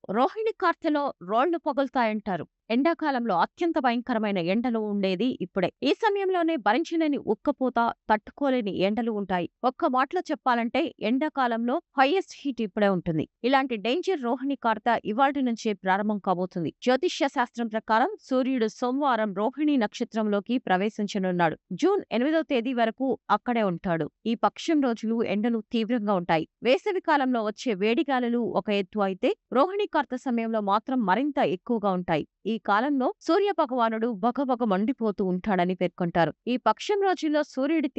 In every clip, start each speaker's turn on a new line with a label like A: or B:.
A: రోహిణి కార్తెలో రోళ్లు పగులుతాయంటారు. ఎండాకాలంలో అత్యంత భయంకరమైన ఎండలు ఉండేది ఇప్పుడే. ఈ సమయంలోనే భరించలేని ఉక్కపోత, తట్టుకోలేని ఎండలు ఉంటాయి. ఒక్క మాటలో చెప్పాలంటే ఎండాకాలంలో హైయెస్ట్ హీట్ ఇప్పుడే ఉంటుంది. ఇలాంటి డేంజర్ రోహిణి కార్త ఇవాల్టి నుంచే ప్రారంభం కాబోతుంది. జ్యోతిష్య శాస్త్రం ప్రకారం సూర్యుడు సోమవారం రోహిణి నక్షత్రంలోకి ప్రవేశించనున్నాడు. జూన్ 8వ తేదీ వరకు అక్కడే ఉంటాడు. ఈ పక్షం రోజులు ఎండలు తీవ్రంగా ఉంటాయి. వేసవి కాలంలో వచ్చే వేడిగాలులు ఒక ఎత్తు అయితే రోహిణి కార్త సమయంలో మాత్రం మరింత ఎక్కువగా ఉంటాయి. ఈ కాలంలో సూర్య భగవానుడు బగబగ మండిపోతూ ఉంటాడని పేర్కొంటారు. ఈ పక్షం రోజుల్లో సూర్యుడి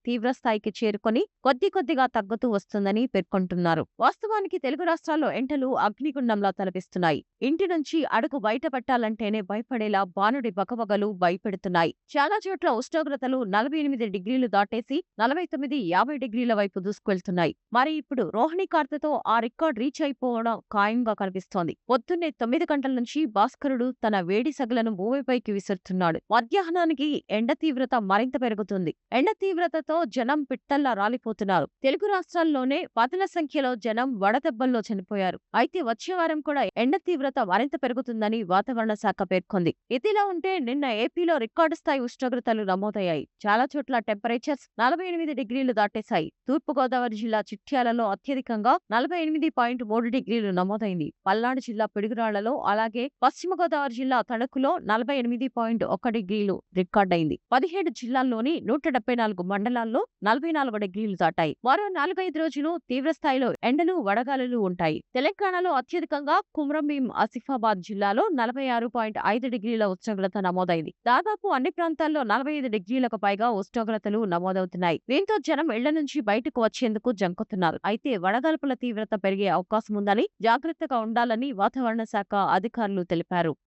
A: తీవ్ర స్థాయికి చేరుకొని కొద్దిగా తగ్గుతూ వస్తుందని పేర్కొంటున్నారు. వాస్తవానికి తెలుగు రాష్ట్రాల్లో ఎండలు అగ్నిగుండంలా తలపిస్తున్నాయి. ఇంటి నుంచి అడుగు బయట పెట్టాలంటేనే భయపడేలా బానుడి బగబగలు భయపెడుతున్నాయి. చాలా చోట్ల ఉష్ణోగ్రతలు 48 డిగ్రీలు దాటేసి 49, 50 డిగ్రీల వైపు దూసుకువెళ్తున్నాయి. మరి ఇప్పుడు రోహిణి కార్తెతో ఆ రికార్డ్ రీచ్ అయిపోవడం ఖాయంగా కనిపిస్తోంది. పొద్దున్నే 9 గంటల నుంచి భాస్కరుడు తన వేడి సగలను భూమిపైకి విసురుతున్నాడు. మధ్యాహ్నానికి ఎండ తీవ్రత మరింత పెరుగుతుంది. ఎండ తీవ్రతతో జనం పిట్టల్లా రాలిపోతున్నారు. తెలుగు రాష్ట్రాల్లోనే పదుల సంఖ్యలో జనం వడదెబ్బల్లో చనిపోయారు. అయితే వచ్చే వారం కూడా ఎండ తీవ్రత మరింత పెరుగుతుందని వాతావరణ శాఖ పేర్కొంది. ఇదిలా ఉంటే నిన్న ఏపీలో రికార్డు స్థాయి ఉష్ణోగ్రతలు నమోదయ్యాయి. చాలా చోట్ల టెంపరేచర్స్ 48 డిగ్రీలు దాటేశాయి. తూర్పుగోదావరి జిల్లా చిట్యాలలో అత్యధికంగా 48.3 డిగ్రీలు నమోదైంది. పల్నాడు జిల్లా పిడుగురాళ్లలో, అలాగే పశ్చిమ గోదావరి జిల్లా తణుకులో 48.1 డిగ్రీలు రికార్డైంది. 17 జిల్లాల్లోని 174 మండలాల్లో 44 డిగ్రీలు దాటాయి. మరో 4-5 రోజులు తీవ్రస్థాయిలో ఎండలు, వడగాలులు ఉంటాయి. తెలంగాణలో అత్యధికంగా కుమ్రంభీం ఆసిఫాబాద్ జిల్లాలో 46.5 డిగ్రీల ఉష్ణోగ్రత నమోదైంది. దాదాపు అన్ని ప్రాంతాల్లో 45 డిగ్రీలకు పైగా ఉష్ణోగ్రతలు నమోదవుతున్నాయి. దీంతో జనం ఇళ్ల నుంచి బయటకు వచ్చేందుకు జంకుతున్నారు. అయితే వడగాల్పుల తీవ్రత పెరిగే అవకాశం ఉందని జాగ్రత్తగా ఉండాలని వాతావరణ శాఖ అధికారులు తెలిపారు.